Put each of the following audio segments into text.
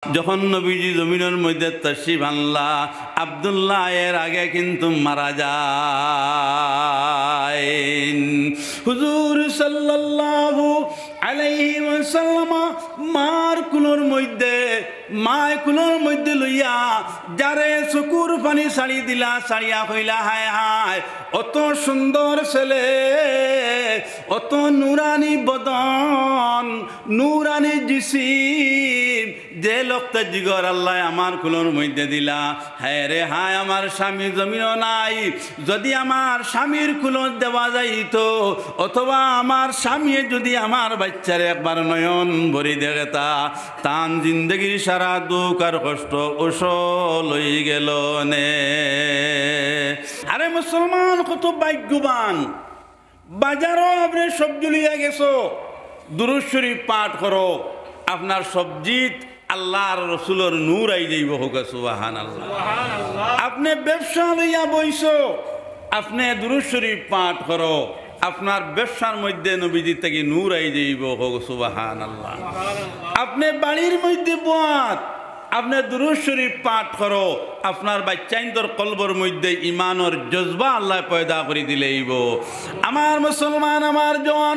যখন নবীজি জমিনের মধ্যে তশরিফ আনলা আব্দুল্লাহ এর আগে কিন্তু মারা যায়। হুজুর সাল্লাল্লাহু আলাইহি ওয়াসাল্লাম মার কুলোর মধ্যে লইয়া যারে চকুর পানি ছাড়ি দিলা, ছাড়িয়া কইলা হায় হায় অত সুন্দর ছেলে, অত নুরানি বদন, নুরানি জিসিম, যে লোকটা জিগর আল্লাহ আমার কুলোর মধ্যে দিলা। হ্যাঁ রে হায় আমার স্বামী জমিনও নাই, যদি আমার স্বামীর কুলো দেওয়া যাইত, অথবা আমার স্বামী যদি আমার বাচ্চারে একবার নয়ন ভরি দেখেতা, তান জিন্দগির সারা দুঃখ আর কষ্ট ওসল হয়ে গেল নে। আরে মুসলমান কত ভাগ্যবান, বাজারও আপনি সবজি লিয়া গেছো, দুরূদ শরীফ পাঠ করো, আপনার সবজিত আল্লাহর রসুলের নূর আই যাইব, হোক সুবহানাল্লাহ। আপনি ব্যবসা লইয়া বইছো, আপনি দুরূদ শরীফ পাঠ করো, আপনার ব্যবসার মধ্যে নবীজি থেকে নূর আই যাইব, হোক সুবহানাল্লাহ। আপনি বাড়ির মধ্যে বাত, আপনি দুরূদ শরীফ পাঠ করো, আপনার বাচ্চাইন্দর কলবর মধ্যে ইমানের জজবা আল্লাহ পয়দা করে দিলেইব। আমার মুসলমান, আমার জন,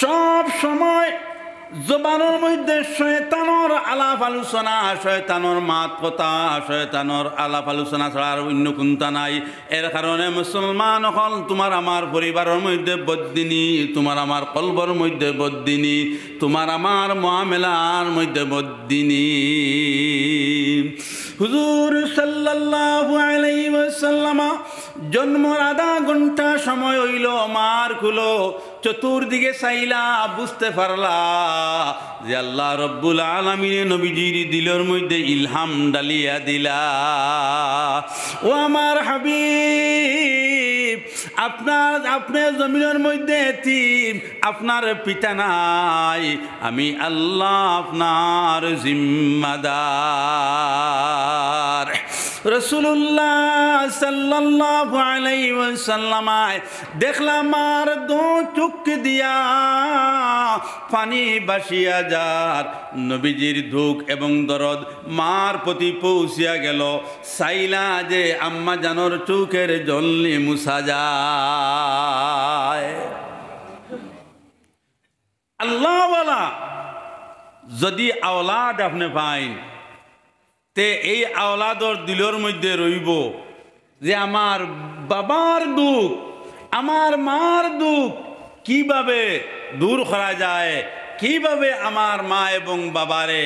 সব সময় জবানের মধ্যে শয়তানের আলাপ আলোচনা, শয়তানের মাত কথা, শয়তানের আলাপ আলোচনা ছাড়া আর অন্য কোনটা নাই। এর কারণে মুসলমান হল তোমার আমার পরিবারের মধ্যে বদ্দিনী, তোমার আমার কলবর মধ্যে বদ্দিনী, তোমার আমার মুআমেলার মধ্যে বদ্দিনী। হুজুর সাল্লাল্লাহু আলাইহি ওয়াসাল্লাম জন্মর আধা ঘন্টা সময় হইল, মার খুলো, চতুর্দিকে চাইলা, বুঝতে পারলা যে আল্লাহ রব্বুল আলামিন নবীজির দিলের মধ্যে ইলহাম ডালিয়া দিলা। ও আমার হাবিব, আপনার জমিনের মধ্যে এতিম, আপনার পিতা নাই, আমি আল্লাহ আপনার জিম্মাদার। রাসূলুল্লাহ সাল্লাল্লাহু আলাইহি ওয়াসাল্লাম দেখলাম আর দো চোখ দিয়া পানি বাসিয়া যার, নবীজির দুঃখ এবং দরদ মার প্রতি পৌঁছিয়া গেল। চাইলা যে আম্মা জানর চোখের জলনি মুছা যায়। আল্লাহওয়ালা যদি আওলাদ আপনি পাইন, তে এই আওলাদর দিলের মধ্যে রইব যে আমার বাবার দুঃখ, আমার মার দুঃখ কিভাবে দূর করা যায়, কিভাবে আমার মা এবং বাবারে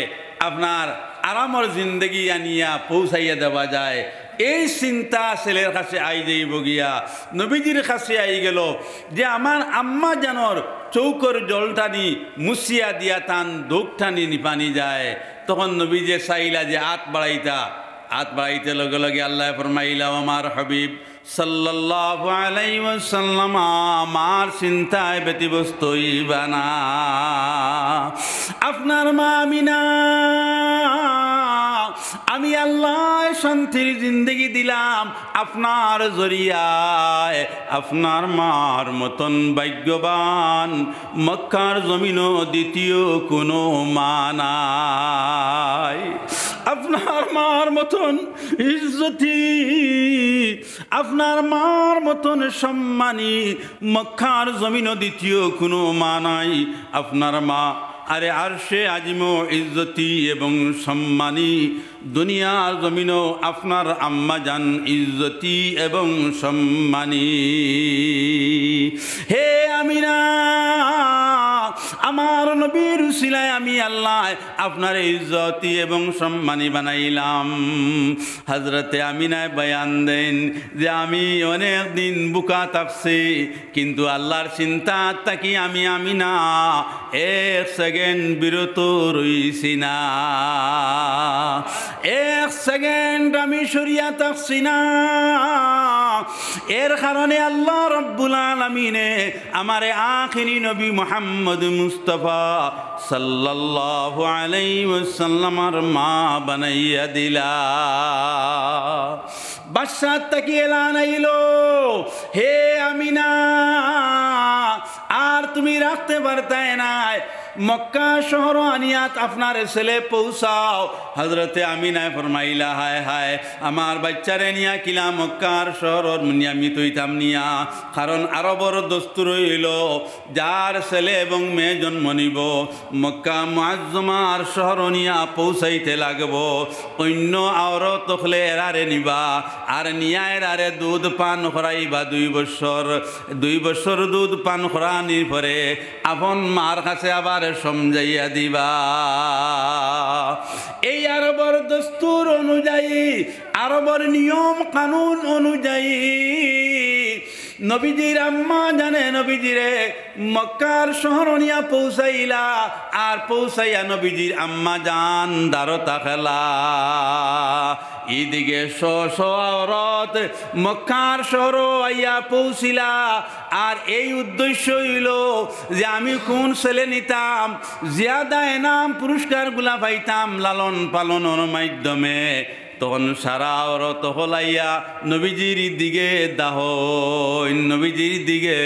আপনার আরামর জিন্দগি আনিয়া পৌঁছাইয়া দেওয়া যায়। এই চিন্তা ছেলের কাছে আই যাইব গিয়া, নবীজির কাছে আই গেল যে আমার আম্মা জানর চৌকর জলটানি মুছিয়া দিয়া তান দুঃখটানি নিপানি যায়। তখন নবীজি চাইলা যে হাত বাড়াইতে লগে লগে আল্লাহ ফরমাইলা, আমার হাবিব সাল্লাল্লাহু আলাইহি ওয়াসাল্লাম আমার চিন্তায় ব্যতিব্যস্ত হইবা না। আপনার মা আমিনা, আমি আল্লাহ শান্তির জিন্দগি দিলাম আপনার জরিয়ায়। আপনার মার মতন ভাগ্যবান মক্কার জমিনও দ্বিতীয় কোনো মা নাই। আপনার মার মতন ইজ্জতি, আপনার মার মতন সম্মানী মক্কার জমিনও দ্বিতীয় কোনো মা নাই। আপনার মা আরে আরশে আজিমো ইজ্জতি এবং সম্মানী, দুনিয়ার জমিনও আপনার আম্মা জান ইজ্জতি এবং সম্মানী। হে আমিনা, আমার নবীর উসিলায় আমি আল্লাহ আপনার ইজ্জতি এবং সম্মানী বানাইলাম। হযরতে আমিনায় বয়ান দেন যে আমি অনেক দিন বুকা থাকছি, কিন্তু আল্লাহর চিন্তা থাকি আমি আমিনা এক সেকেন্ড বিরত রইছি না, এক সেকেন্ড আমি সরিয়া থাকছি না। এর কারণে আল্লাহ রব্বুল আলামিনে আমারে আখিরি নবী মুহাম্মদ মুস্তাফা সাল্লাল্লাহু আলাইহি ওয়াসাল্লামের মা বানাইয়া দিলা। বাদশাহ তাকি এলান আইলো, হে আমিনা, আর তুমি রাখতে পারতে না, মক্কা শহর আনিয়াত আপনার ছেলে পৌঁছাও। হজরতে আমিনায় ফরমাইলা, হায় হায় আমার বাচ্চারে নিয়া কিলা মক্কার শহর আমি তৈতাম নিয়া, কারণ আরবর দস্তুর হইল যার ছেলে এবং মেয়ে জন্ম নিব মক্কা মুআজ্জমার শহর নিয়া পৌঁছাইতে লাগব। অন্য আওরত হলে এরারে নিবা আর নিয়া এরারে দুধ পান করাইবা 2 বছর দুধ পান করানির পরে আপন মার কাছে আবার সমঝাইয়া দিবা। এই আরবর দস্তুর অনুযায়ী, আরবর নিয়ম কানুন অনুযায়ী নবীজির আম্মা জানে নবীজিরে মক্কার শহর নিয়া পৌঁছাইলা, আর পৌঁছাইয়া নবীজির আম্মা জান দারতা খেলা। এদিকে আওরত মক্কার শহর আইয়া পৌঁছিলা, আর এই উদ্দেশ্য হইল যে আমি কোন ছেলে নিতাম, জিয়াদা এনাম পুরস্কারগুলা পাইতাম লালন পালনের মাধ্যমে। তখন সারা আওরত হলাইয়া নবীজির দিকে নবীজির দিকে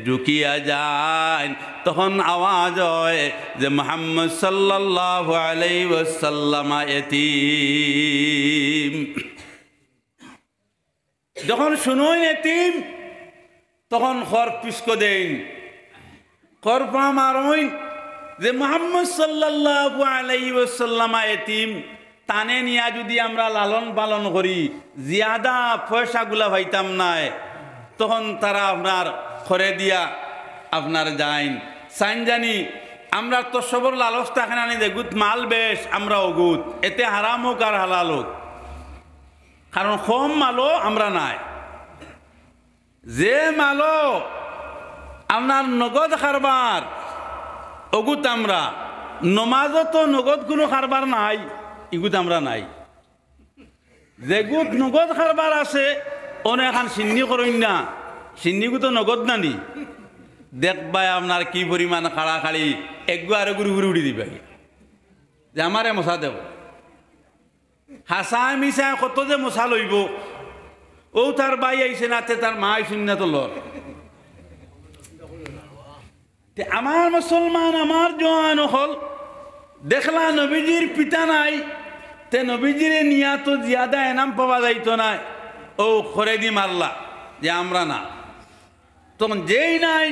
ঢুকিয়া যায়। তখন আওয়াজ হয় যে মুহাম্মদ সাল্লাল্লাহু আলাইহি ওয়াসাল্লাম এতিম। যখন শুনোই এতিম তখন খর পিসকো দেন, খরপা মারইন যে মুহাম্মদ সাল্লাল্লাহু আলাইহি ওয়াসাল্লাম এতিম, তানে নিয়া যদি আমরা লালন পালন করি জিয়াদা পয়সাগুলা পাইতাম নাই। তখন তারা আপনার খরে দিয়া আপনার যাইন সাইন জানি আমরা তো সবর লালচ থাকে না, দেখুত মাল বেশ আমরা অগুত, এতে হারাম হোক আর হালাল হোক, কারণ কম মালও আমরা নাই। যে মালো আপনার নগদ কারবার অগুত আমরা, নমাজও তো নগদ কোনো কারবার নাই, ইগুত আমরা নাই। যেগুত নগদ কারবার আছে অনেক এখন সিন্নি করইন না, সিন্নিগু তো নগদ নানি দেখবাই আপনার কি পরিমাণ খাড়াখাড়ি একগু আর গুরু গুরু উড়ি দিবে যে আমারে মশা দেব। হাসা মিশা কত যে মশা লইব, ও তার বাই আইসে নাতে তার মা আইসুন না তো লর। আমার মুসলমান আমার জওয়ান হল দেখলা নবীজির পিতা নাই, তে নবীজিরে নিয়া তো জিয়াদা এনাম পাওয়া যাইতো না, ও খরে দি মারলা যে আমরা না। তখন যেই নাই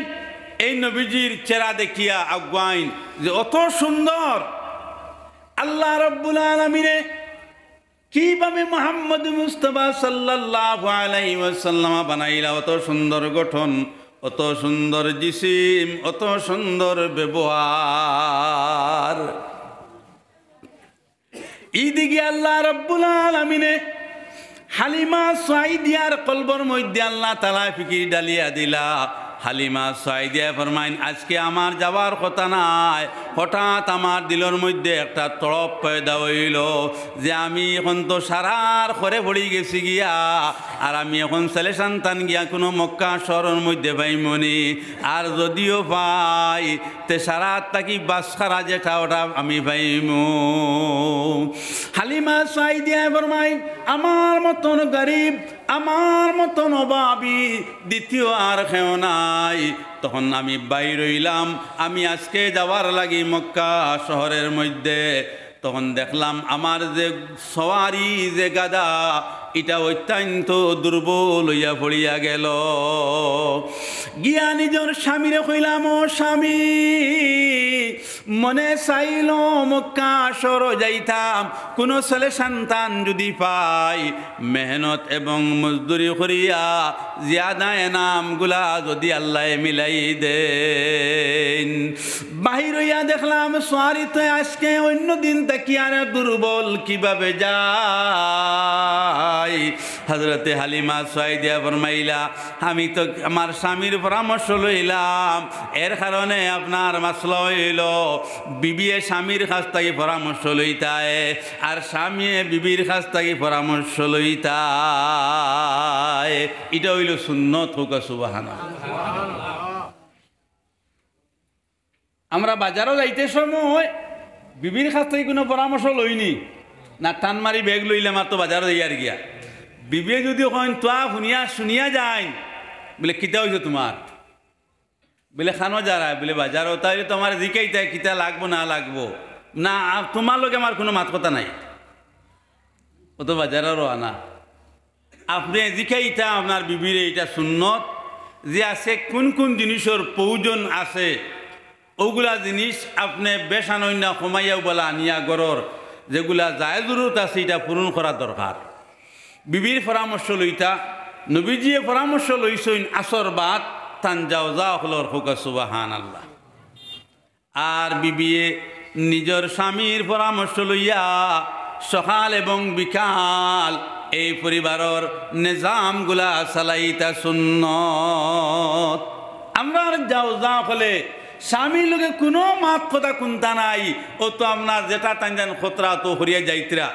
এই নবীজির চেহারা দেখিয়া আগুয়াইন যে অত সুন্দর আল্লাহ রাব্বুল আলামিনে কিভাবে মুহাম্মদ মুস্তাফা সাল্লাল্লাহু আলাইহি ওয়াসাল্লাম বানাইলা, অত সুন্দর গঠন, অত সুন্দর জিসিম, অত সুন্দর ব্যবহার। এইদিকে আল্লাহ রাব্বুল আলামিনে হালিমা সাইদিয়ার কলবর মধ্যে আল্লাহ তাআলা ফিকির ডালিয়া দিলা। হালিমা সাইদিয়া ফরমাইন আজকে আমার যাওয়ার কথা নাই, হঠাৎ আমার দিলের মধ্যে একটা তড়প পয়দা হইল যে আমি এখন তো সারার ঘরে পড়ি গেছি গিয়া, আর আমি এখন ছেলে সন্তান গিয়া কোনো মক্কা শহরের মধ্যে পাইমনি, আর যদিও পাই তে সারাত তাকি বাসখারা যেটা ওটা আমি পাইমু। হালিমা সাইদিয়া ফরমাইন আমার মতন গরিব, আমার মতন অভাবী দ্বিতীয় আর কেউ নাই। তখন আমি বাইর হইলাম, আমি আজকে যাওয়ার লাগি মক্কা শহরের মধ্যে। তখন দেখলাম আমার যে সওয়ারি যে গাদা এটা অত্যন্ত দুর্বল হইয়া পড়িয়া গেল। গিয়া নিজের স্বামীরে কইলাম, ও স্বামী মনে চাইল মক্কা শহর যাইতাম, কোনো ছেলে সন্তান যদি পাই মেহনত এবং মজদুরি করিয়া জিয়াদা এনামগুলা যদি আল্লাহ মিলাই দেন। বাহির হইয়া দেখলাম সোয়ারিতে আজকে অন্য দিন তাকি আর দুর্বল কিভাবে যায়। হযরতে হালিমা সাইদিয়া ফরমাইলা আমি তো আমার স্বামীর পরামর্শ লইলাম, এর কারণে আপনার মাসলা হইল বিবিয়ে স্বামীর কাছ থেকে পরামর্শ লইতায় আর স্বামী বিবির কাছ থেকে পরামর্শ লইতায়। এটা হইল সুন্নত। হোক সুবহানাল্লাহ। আমরা বাজারও যাইতে সময় বিবির কাছ থেকে কোনো পরামর্শ লইনি না, টান মারি ব্যাগ লইলাম আর তো বাজারও যাই আর গিয়া। বিবিয়ে যদি কইন তোয়া শুনিয়া যায় বলে কিতা হইছে তোমার, বলে খানো যারা বলে বাজারও তাই তোমার জিকাইতে কিতা লাগবো না লাগবো না তোমার লোক আমার কোনো মাত কথা নাই ও তো বাজারেরও আনা আপনি জিকাইতা আপনার বিবির এইটা সুন্নত যে আছে কোন কোন জিনিসের প্রয়োজন আছে ওগুলা জিনিস আপনি বেসানন্য কমাইয়াও বলা আনিয়া গড়র যেগুলা যায় জরুরত আছে এটা পূরণ করা দরকার বিবির পরামর্শ লইতা নবীজিয়ে পরামর্শ লইছেন আসর বাদ তান যাও যাও হলর হোকা সুবাহান আল্লাহ আর বিবিয়ে নিজের স্বামীর পরামর্শ লইয়া সকাল এবং বিকাল এই পরিবারের নিজামগুলা চালাইতা সুন্নত আমরা যাও যাও হলে স্বামীর লোকে কোনো মাত কথা কোনটা নাই ও তো আপনার যেটা তাঞ্জান খতরা তো হরিয়া যাইতরা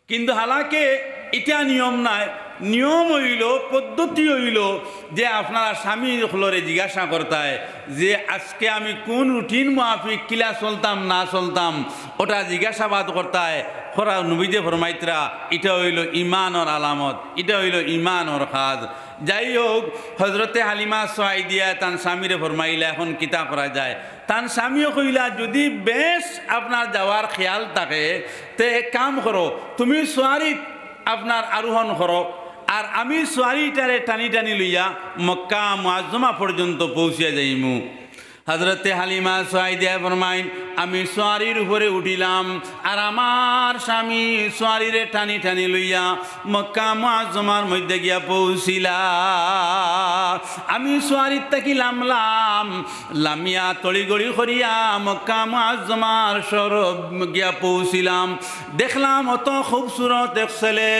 কিন্তু হালাকে এটা নিয়ম নাই নিয়ম হইল পদ্ধতি হইল যে আপনারা স্বামী হলরে জিজ্ঞাসা করতায় যে আজকে আমি কোন রুটিন মাফিক কিলা চলতাম না চলতাম ওটা জিজ্ঞাসাবাদ করতায় খরা নবীজে ফরমাইতরা এটা হইল ইমানর আলামত এটা হইল ইমানর কাজ যাই হোক হজরতে হালিমা সাইদিয়া তান স্বামীরে ফরমাইলা এখন কিতা করা যায় তান স্বামীও কইলা যদি বেশ আপনার যাওয়ার খেয়াল থাকে তে এক কাম করো তুমি সোয়ারিত আপনার আরোহণ করো আর আমি সোয়ারিটারে টানি টানি লইয়া মক্কা মুআজ্জমা পর্যন্ত পৌঁছিয়া যাইমু হজরতে হালিমা সাইদিয়া ফরমাইন আমি সোয়ারির উপরে উঠিলাম আর আমার স্বামী সোয়ারিরে টানি টানি লইয়া মক্কা মুআজ্জমার মধ্যে গিয়া পৌঁছিলা আমি সোয়ারির তাকি লামলাম লামিয়া তড়িগড়ি করিয়া মক্কা মুআজ্জমার সরব গিয়া পৌঁছিলাম দেখলাম অত খুবসুরত এক ছেলে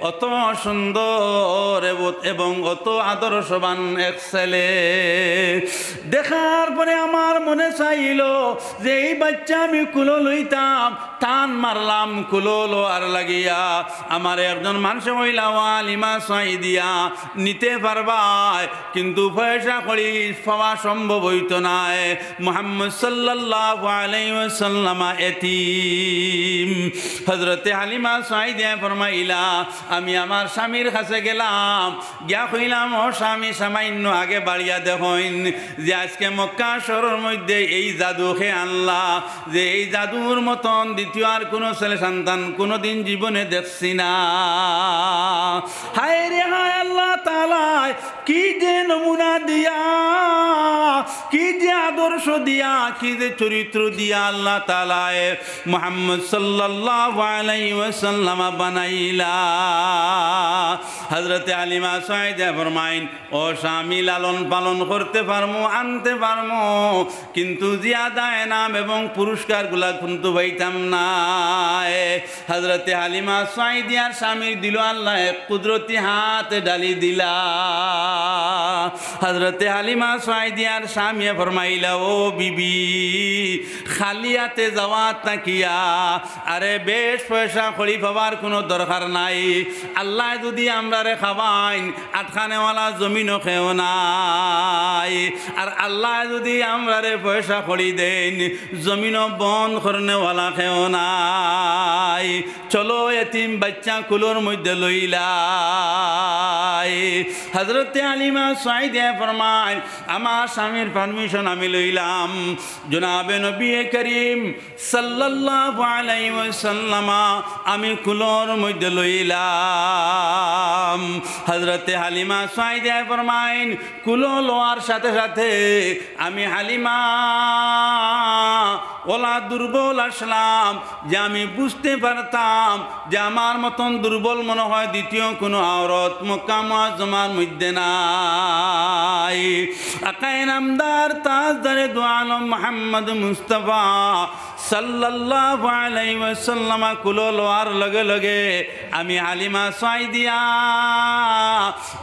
অত সুন্দর এবং অত আদর্শবান এক ছেলে দেখার পরে আমার মনে চাইল যে এই বাচ্চা আমি কুলো লইতাম টান মারলাম কুলো লো আর লাগিয়া আমার একজন মানুষ মহিলা আলিমা সাইদিয়া নিতে পারবাই কিন্তু পয়সা করি পাওয়া সম্ভব হইতো নাই মুহাম্মদ সাল্লাল্লাহু আলাইহি ওয়াসাল্লাম এতিম হযরতে হালিমা সাইদিয়া ফরমাইলা আমি আমার স্বামীর কাছে গেলাম গিয়া কইলাম ও স্বামী সামান্য আগে বাড়িয়া দেখইন যে আজকে মক্কা শহরের মধ্যে এই জাদু খেয়ে আনলা যে এই জাদুর মতন দ্বিতীয় আর কোনো ছেলে সন্তান কোনোদিন জীবনে দেখছি না হায় রে হায় আল্লাহ তাআলা কি যে নমুনা দিয়া কি যে আদর্শ দিয়া কি যে চরিত্র দিয়া আল্লাহ তাআলা মুহাম্মদ সাল্লাল্লাহু আলাইহি ওয়াসাল্লাম বানাইলা হযরতে হালিমা সাইদা ফরমাইন ও স্বামী লালন পালন করতে পারমু আনতে পারমু কিন্তু জিয়াদা এনাম এবং পুরস্কারগুলা কিন্তু পাইতাম না হযরতে হালিমা সাইদিয়ার স্বামীর দিল আল্লাহ কুদরতি হাত ডালি দিলা হযরতে হালিমা সাইদিয়ার স্বামী ফরমাইলা ও বিবি খালি হাতে যাওয়া তাকিয়া আরে বেশ পয়সা খড়ি পাবার কোনো দরকার নাই আল্লাহ যদি আমরারে খাওয়াইন আটখানেওয়ালা জমিনও খেও নাই আর আল্লাহ যদি আমরারে পয়সা খড়ি দেন জমিনও বন্ধ করনেওয়ালা খেও নাই চলো এতিম বাচ্চা কুলোর মধ্যে লইলাই হযরতে হালিমা সাইদিয়া ফরমায় আমার স্বামীর পারমিশন আমি লইলাম জনাবে নবী করিম সাল্লাল্লাহু আলাইহি ওয়াসাল্লাম আমি কুলোর মধ্যে লইলাম হযরতে হালিমা সাইদিয়া ফরমায় কুলো লোয়ার সাথে সাথে আমি হালিমা ওলা দুর্বল আসলাম যে আমি বুঝতে পারতাম যে আমার মতন দুর্বল মনে হয় দ্বিতীয় কোনো আওরত মক্কা মুআজ্জমার মধ্যে নাই আকায়ে নামদার তাজদারে দু আলম মুহাম্মদ মুস্তাফা সাল্লাল্লাহু আলাইহি ওয়াসাল্লাম কুলো লোয়ার লগে লগে আমি হালিমা সাইদিয়া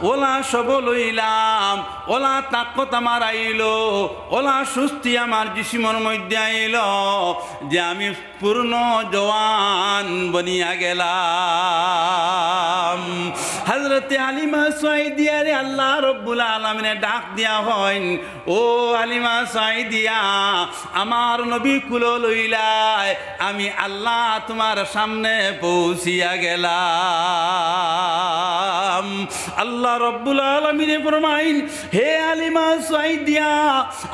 ওলা সব লইলাম ওলা তাকত আমার আইলো ওলা সুস্থি আমার জিসিমর মধ্যে আইলো যে আমি পূর্ণ জওয়ান বনিয়া গেলাম হযরতে হালিমা সাইদিয়া রে আল্লাহ রব্বুল আলামিনে ডাক দিয়া হয় ও হালিমা সাইদিয়া আমার নবী কুলো লইলাই আমি আল্লাহ তোমার সামনে পৌঁছিয়া গেলাম আল্লাহ রব্বুল আলামিনে ফরমাইন হে হালিমা সাইদিয়া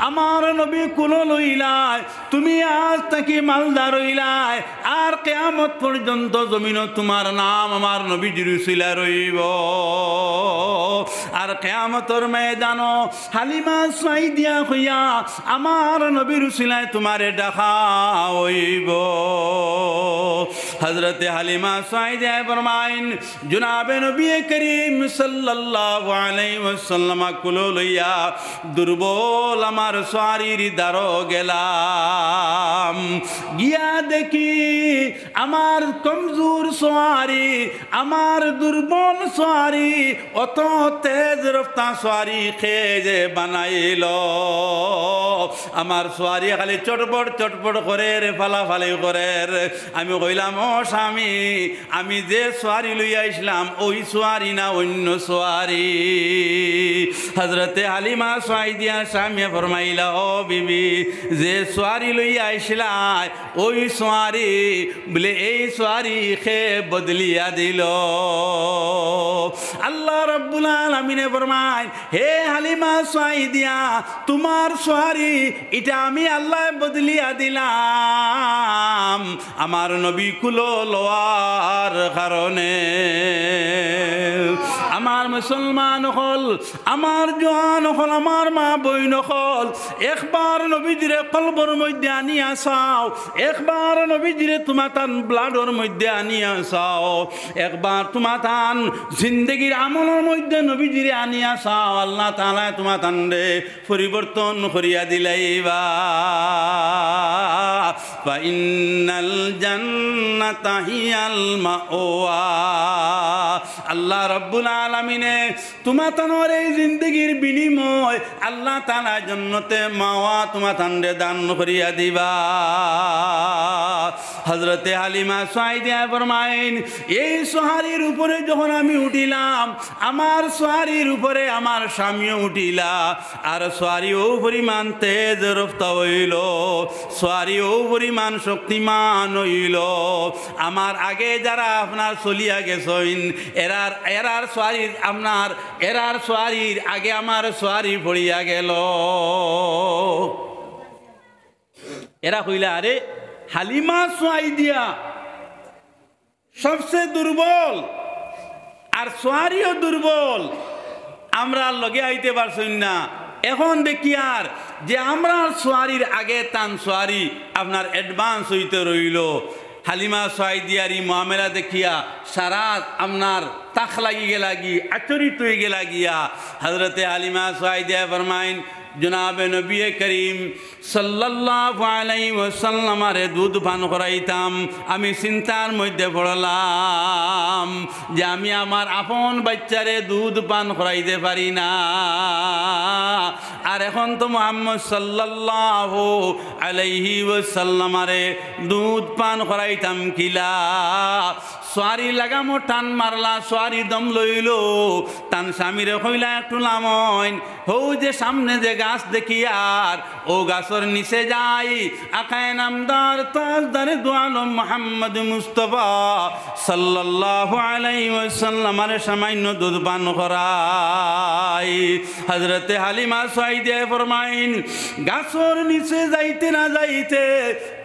আমার নবী কোন লইলাই তুমি আজ থেকে মালদার হইলাই আর কিয়ামত পর্যন্ত জমিনে তোমার নাম আমার নবীজির উসিলা রইব আর কিয়ামতের ময়দানো হালিমা সাইদিয়া হইয়া আমার নবীর উসিলায় তোমারে ডাকা হইব হযরতে হালিমা সাইদিয়া ফরমাইন জনাবে নবী করিম সাল্লাল্লাহু আলাইহি ওয়াসাল্লাম কুলো লইয়া দুর্বল আমার সোয়ারির দারো গেলাম গিয়া দেখি আমার কমজোর সোয়ারি আমার দুর্বল সোয়ারি অত তেজ রফতা সোয়ারি খেয়ে বানাইল আমার সোয়ারি খালি চটপট করে রে ফালাফালি করে আমি কইলাম ও স্বামী আমি যে সোয়ারি লইয়া আসলাম ওই সোয়ারি না অন্য সোয়ারি হযরতে হালিমা সাইদিয়া স্বামী ফরমাইলা ও বিবি যে সোয়ারি লইয়া আসলাই ওই সোয়ারি বলে এই সোয়ারি খে বদলিয়া দিল আল্লাহ রাব্বুল আলামিনে ফরমায় হে হালিমা সাইদিয়া তোমার সোয়ারি এটা আমি আল্লাহ বদলিয়া দিলাম আমার নবী কুলো লওয়ার কারণে আমার মুসলমান হল আমার জওয়ান হল আমার মা বইন হল একবার নবীজিরে কলবর মধ্যে আনিয়া চাও একবার নবীজিরে তোমার তান ব্লাডর মধ্যে আনিয়া চাও একবার তোমার তান জিন্দগির আমলের মধ্যে নবীজিরে আনিয়া চাও আল্লাহ তাআলা তোমার তানরে পরিবর্তন করিয়া দিলাইবা ফা ইন্নাল জান্নাতা হিয়াল মাওয়া আল্লাহ রাব্বুল আলামিনে তোমার তানোর এই জিন্দগির বিনিময় আল্লাহ তাআলা জান্নাতে মাওয়া তোমার তানরে দান করিয়া দিবা হযরতে হালিমা সাইদিয়া ফরমাইন এই সোহারির উপরে যখন আমি উঠিলাম আমার সোহারির উপরে আমার স্বামীও উঠিলা আর সোহারিও পরিমাণ তেজ রফতা হইল সোহারিও পরিমাণ শক্তিমান হইল আমার আগে যারা আপনার চলিয়া গেছেন এরার সোয়ারির আপনার এরার সোয়ারির আগে আমার সোয়ারি পড়িয়া গেল এরা কইলা আরে হালিমা সাইদিয়া সবচেয়ে দুর্বল আর সোয়ারিও দুর্বল আমরা লগে আইতে পারছেন না এখন দেখি আর যে আমরা সোয়ারির আগে তান সোয়ারি আপনার অ্যাডভান্স হইতে রইল হালিমা সাইদিয়ারি মামলা দেখিয়া সারা আপনার তাক লাগি গেলাগি আচরিত হয়ে গেলাগিয়া হযরতে হালিমা সাইদিয়া ফরমাইন জনাবে নবী করিম সাল্লাল্লাহু আলাইহি ওয়াসাল্লামের দুধ পান করাইতাম আমি চিন্তার মধ্যে পড়লাম যে আমি আমার আপন বাচ্চারে দুধ পান করাইতে পারি না আর এখন তো মুহাম্মদ সাল্লাল্লাহু আলাইহি ওয়াসাল্লামের দুধ পান করাইতাম কিলা সোয়ারি লাগামো টান মারলা সোয়ারি দম লইল তান স্বামীরে কইলা একটু নামইন হৌ যে সামনে যে গাছ দেখি আর ও গাছর নিচে যাই আকায় নামদার তাজদারে দোয়ালম মুহাম্মদ মুস্তাফা সাল্লাল্লাহু আলাইহি ওয়াসাল্লামের সামান্য দুধ পান করাই হযরতে হালিমা সাইদিয়া ফরমাইন গাছর নিচে যাইতে না যাইতে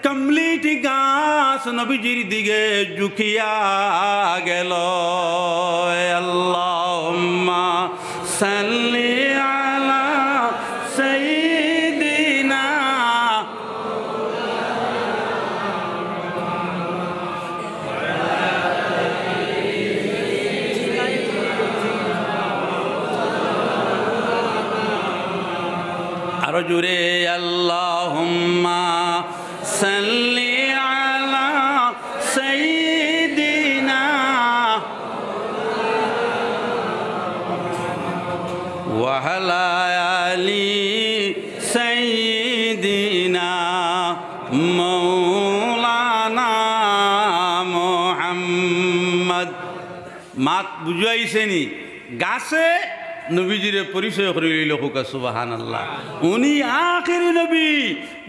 কমপ্লিট গাছ নবীজির দিকে ঝুঁকিয়া গেল আল্লাহুম্মা সাল্লি আলা সাইয়্যিদিনা আরো জোরে আল্লাহুম্মা সাল্লি আলা সাইয়্যিদিনা ওয়া আলা আলি সাইয়্যিদিনা মাওলানা মুহাম্মদ মাত বুঝাইছেনি গাছে নবীজিরে পরিচয় করে লইল হুকা সুবহানাল্লাহ উনি আখিরি নবী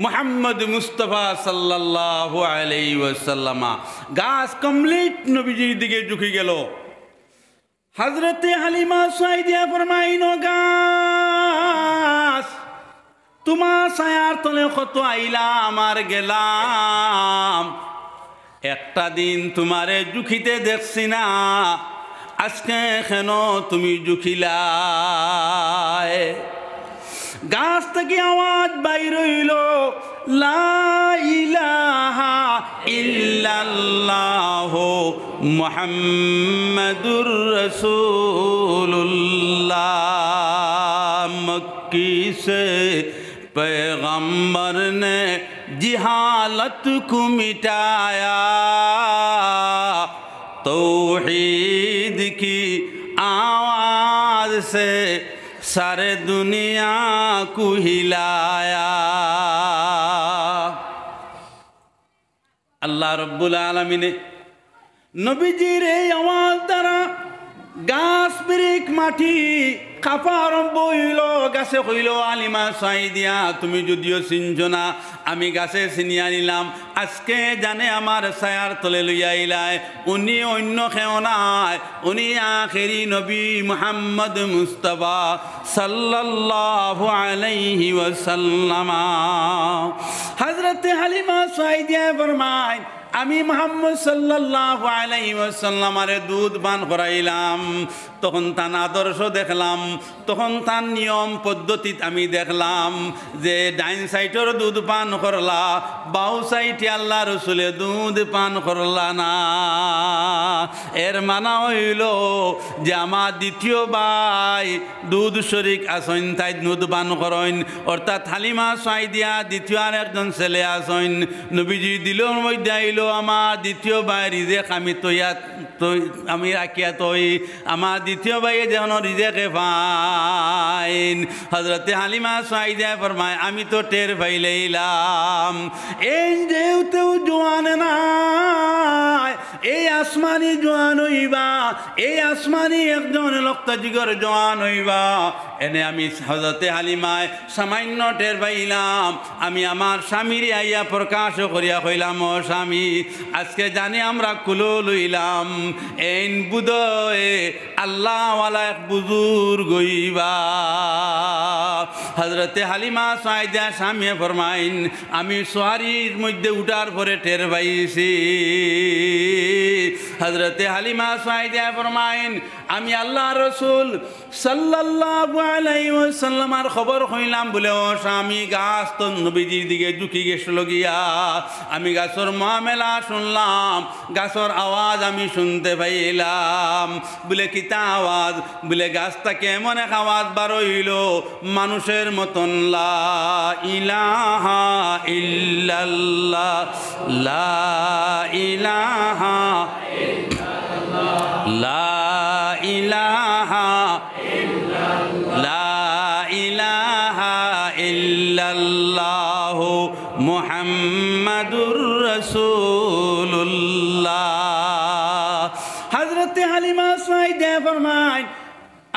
মুহাম্মদ মুস্তাফা সাল্লাল্লাহু আলাইহি ওয়াসাল্লাম গাছ কমপ্লিট নবীজির দিকে ঝুঁকে গেল হযরতে হালিমা সাইদিয়া ফরমাইন ও গাছ তোমার ছায়ার তলে কত আইলাম আর গেলাম, একটা দিন তোমারে জুখিতে দেখছি না, আজকে কেন তুমি জুখিলাই? গাছ থেকে আওয়াজ বাইর হইল, লা ইলাহা ইল্লাল্লাহ মুহাম্মাদুর রাসূলুল্লাহ। মক্কি से पैगंबर ने जिहालत को मिटाया, तौहीद की आवाज से सारे दुनिया को हिलाया। আল্লাহ রব্বুল আলামিনে নবীজির এই আওয়াজ দ্বারা গাছ বিরিক মাটি কাঁপা আরম্ভ হইল। গাছে কইল, হালিমা সাইদিয়া তুমি যদিও চিনছ না, আমি গাছে চিনিয়া নিলাম, আজকে জানে আমার ছায়ার তলে লইয়া আইলাই। উনি অন্য কেউ নাই, উনি আখেরি নবী মুহাম্মদ মুস্তাফা সাল্লাল্লাহু আলাইহি ওয়াসাল্লাম। হযরতে হালিমা সাইদিয়া ফরমায়, আমি মুহাম্মদ সাল্লাল্লাহু আলাইহি ওয়াসাল্লামের দুধ পান করাইলাম, তখন তার আদর্শ দেখলাম, তখন তার নিয়ম পদ্ধতি আমি দেখলাম যে ডাইন সাইডের দুধ পান করলা, বাউ সাইডে আল্লাহ রসুলে দুধ পান করলা না। এর মানা হইল যে আমার দ্বিতীয় ভাই দুধ শরিক আসইন, তাই দুধ পান করেন, অর্থাৎ হালিমা সাইদিয়া দ্বিতীয় আর একজন ছেলে আসইন। নবীজি দিলর মধ্যে আইল, আমার দ্বিতীয় ভাই রিজেক আমি আমি রাখিয়া তৈ, আমার দ্বিতীয় ভাইয়ে যেন রিজেকে পাইন। হযরতে হালিমা সাইদিয়া ফরমায়, আমি তো টের পাইলাম এই যেতেও জোয়ান নাই, এই আসমানি জোয়ান হইবা, এই আসমানি একজন লক্তজিগর জোয়ান হইবা। এনে আমি হযরতে হালিমায় সামান্য টের পাইলাম। আমি আমার স্বামীর আইয়া প্রকাশ করিয়া কইলাম, ও স্বামী, আজকে জানি আমরা কুলো লইলাম, এইন বুদয়ে আল্লাহওয়ালা এক বুজুর্গ হইবা। হযরতে হালিমা সাইদিয়া স্বামী ফরমাইন, আমি সোয়ারির মধ্যে উঠার পরে টের পাইছি। হযরতে হালিমা সাইদিয়া ফরমাইন, আমি আল্লাহ রসুল সাল্লাল্লাহু আলাইহি ওয়াসাল্লামের খবর হইলাম বলে, ও স্বামী, গাছ তো নবীজির দিকে ঝুঁকি গেছিল গিয়া, আমি গাছর মামেলা শুনলাম, গাছর আওয়াজ আমি শুনতে পাইলাম। বলে কিতা আওয়াজ? বলে গাছটা কেমন এক আওয়াজ বার হইল, মানুষের মতন, লা ইলাহা ইল্লাল্লাহ, লা ইলাহা লা ইলাহা লা ইলাহা ইল্লাল্লাহ মুহাম্মাদুর রাসূলুল্লাহ। হযরতে হালিমা সাইদিয়া ফরমায়,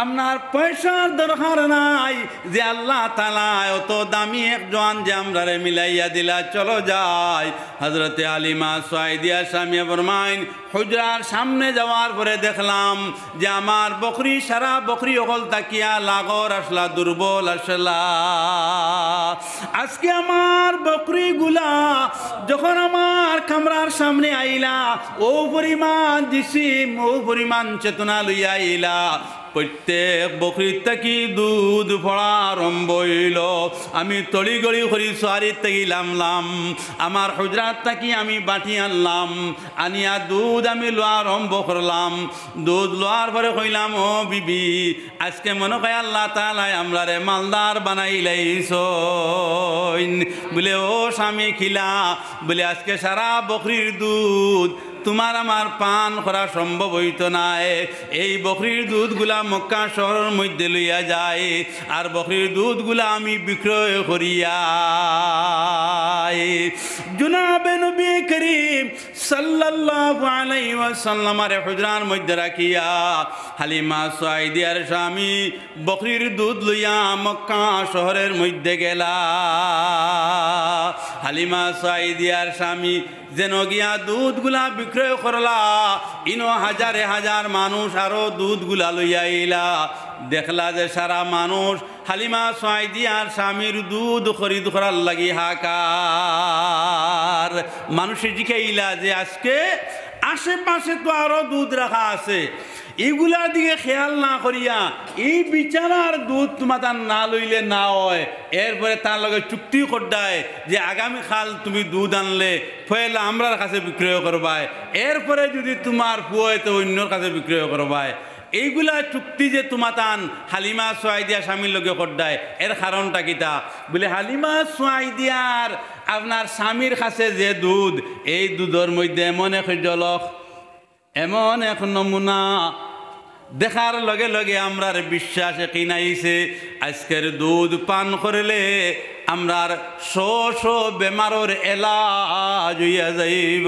আপনার পয়সার দরকার নাই, যে আল্লাহ তাআলা অত দামি এক জওয়ান যে আমরারে মিলাইয়া দিলা, চলো যাই। হযরতে হালিমা সাইদিয়া স্বামী ফরমাইন, হুজরার সামনে যাওয়ার পরে দেখলাম যে আমার বকরি, সারা বকরি অকল তাকিয়া লাগর আসলা, দুর্বল আসলা। আজকে আমার বকরিগুলা যখন আমার কামরার সামনে আইলা, ও পরিমাণ জিসিম, ও পরিমাণ চেতনা লইয়া আইলা, প্রত্যেক বকরির থাকি দুধ পড়া আরম্ভ হইল। আমি তড়িগড়ি করি সোয়ারির থাকি নামলাম, আমার হুজরাত থাকি আমি বাটি আনলাম, আনিয়া দুধ আমি লোয়া আরম্ভ করলাম। দুধ লোয়ার পরে কইলাম, ও বিবি, আজকে মনে হয় আল্লাহ তাআলা আমরারে মালদার বানাইলাইছেন। বলে, ও স্বামী খিলা, বলে আজকে সারা বকরির দুধ তোমার আমার পান করা সম্ভব হইত না। এই বকরির দুধগুলা মক্কা শহরের মধ্যে লইয়া যায়, আর বকরির দুধগুলা আমি বিক্রয় করিয়া জনাবে নবী করিম সাল্লাল্লাহু আলাইহি ওয়াসাল্লামের হুজরার মধ্যে রাখিয়া হালিমা সাইদিয়ার স্বামী বকরির দুধ লইয়া মক্কা শহরের মধ্যে গেলা। হালিমা সাইদিয়ার স্বামী যেন গিয়া দুধগুলা বিক্রয় করলা ইনো হাজারে হাজার মানুষ আরো দুধগুলা লইয়া আইলা দেখলা যে সারা মানুষ হালিমা সাইদিয়ার স্বামীর দুধ খরিদ করার লাগি হাকার মানুষে জিখাইলা যে আজকে আশেপাশে তো আরো দুধ রাখা আছে এগুলার দিকে খেয়াল না করিয়া এই বিচারার দুধ তোমার না লইলে না হয় এরপরে তার লগে চুক্তি করদায় যে আগামীকাল তুমি দুধ আনলে পয়লা আমরার কাছে বিক্রয় করবায় এরপরে যদি তোমার পুয় তো অন্যর কাছে বিক্রয় করবায় এইগুলা চুক্তি যে তোমার তান হালিমা সাইদিয়া স্বামীর লগে করদায় এর কারণটা কিতা বলে হালিমা সাইদিয়ার আপনার স্বামীর কাছে যে দুধ এই দুধের মধ্যে এমন এক জলক এমন এক নমুনা দেখার লগে লগে আমরার বিশ্বাস কিনাইছে আজকের দুধ পান করলে আমরার শ বেমারের এলাজ হইয়া যাইব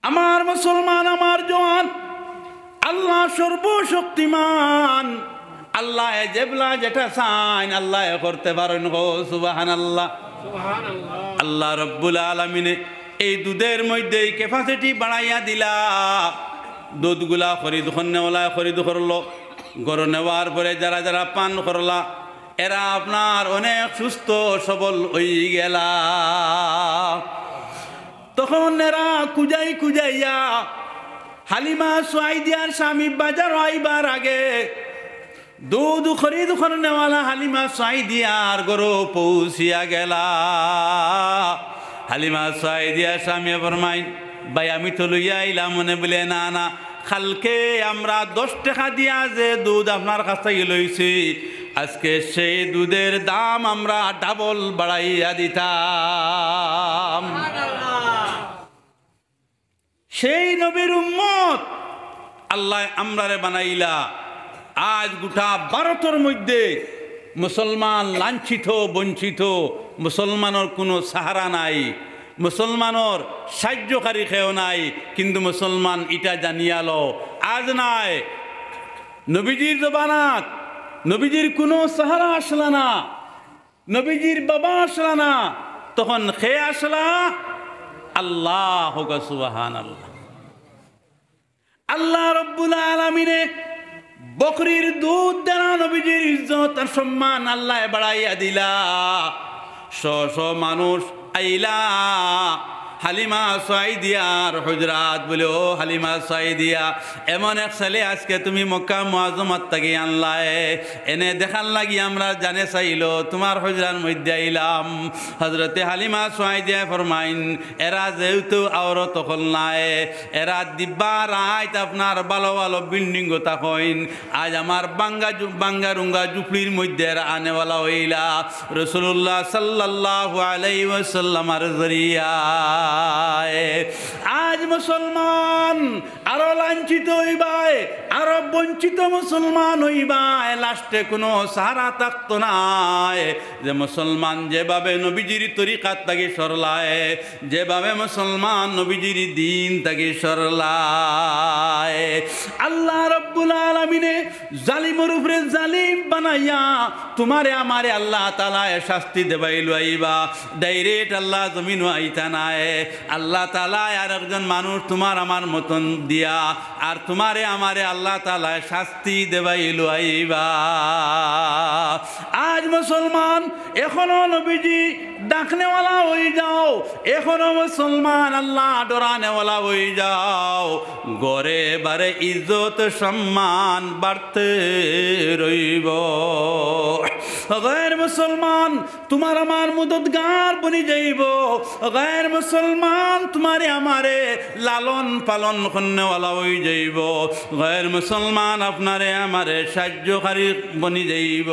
আমার মুসলমান আমার জওয়ান আল্লাহ সর্বশক্তিমান আল্লাহ যেবলা যেটা চান আল্লাহ করতে পারেন গো সুবহানাল্লাহ আল্লাহ রব্বুল আলামিনে এই দুধের মধ্যে ক্যাপাসিটি বাড়াইয়া দিলা দুধগুলা খরিদ নেওয়ালা খরিদ করলো গরু নেওয়ার পরে যারা যারা পান করলা এরা আপনার অনেক সুস্থ সবল হয়ে গেলা তখন এরা কুজাইয়া হালিমা সাইদিয়ার স্বামী বাজার আইবার আগে দুধ খরিদ নেওয়ালা হালিমা সাইদিয়ার গরু পৌঁছিয়া গেলা হালিমা সাইদিয়ার স্বামী ফরমাই ভাই আমি তো লইয়া আইলাম মনে বলে না না কালকে আমরা 10 টাকা দিয়া যে দুধ আপনার কাছ থেকে লইছি আজকে সেই দুধের দাম আমরা ডাবল বাড়াইয়া দিতাম সেই নবীর উম্মত আল্লাহ আমরারে বানাইলা আজ গোটা ভারতের মধ্যে মুসলমান লাঞ্ছিত বঞ্চিত মুসলমানের কোনো সাহারা নাই মুসলমানের সাহায্যকারী কেউ নাই কিন্তু মুসলমান এটা জানিয়ালো আজ নাই নবীজির জবানাত নবীজির কোনো সাহারা আসলা না নবীজির বাবা আসলা না তখন খেয়ে আসলা আল্লাহ সুবহানাল্লাহ আল্লাহ রব্বুল আলামিনে বকরির দুধ দ্বারা নবীজির ইজ্জত আর সম্মান আল্লাহ বাড়াইয়া দিলা শ মানুষ আইলা হালিমা সাইদিয়ার হুজরাত বলে ও হালিমা সাইদিয়া এমন এক ছেলে আজকে তুমি মক্কা মুআজ্জমাত থেকে আনলাই এনে দেখার লাগি আমরা জানে চাইলো তোমার হুজরার মধ্যে আইলাম হযরতে হালিমা সাইদিয়া ফরমাইন এরা যেহেতু আওরত তখন নাই এরা দিব্বা রাইত আপনার ভালো ভালো বিল্ডিং গোতা কইন আজ আমার বাঙ্গা রুঙ্গা জুপড়ির মধ্যে এরা আনেওয়ালা হইলা রাসূলুল্লাহ সাল্লাল্লাহু আলাইহি ওয়াসাল্লামের জরিয়া আজ মুসলমান আরো লাঞ্ছিত হইবায় আরো বঞ্চিত মুসলমান হইবায় লাস্টে কোনো সাহারা থাকতো নাই যে মুসলমান যেভাবে নবীজির তরিকাত থেকে সরলায় যেভাবে মুসলমান নবীজির দিন থেকে সরলায় আল্লাহ রব্বুল আলামিনে জালিমের উপরে জালিম বানাইয়া তোমারে আমারে আল্লাহ তাআলা শাস্তি দেবাই লইবা ডাইরেক্ট আল্লাহ জমিন আইতা নাই আল্লাহ তাআলা আর একজন মানুষ তোমার আমার মতন দিয়া আর তোমারে আমারে আল্লাহ তাআলা শাস্তি দেবাই লইবা আজ মুসলমান এখনো নবীজি ডাকনেওয়ালা হয়ে যাও এখনো মুসলমান আল্লাহ ডরানেওয়ালা হয়ে যাও গরে বারে ইজ্জত সম্মান বাড়তে রইব গैर মুসলমান তোমার আমার মদদগার বনি যাইব गैर মুসলমান তোমারে আমারে লালন পালন করনেওয়ালা হয়ে যাইব गैर মুসলমান আপনারে আমারে সাহায্যকারী বনি যাইব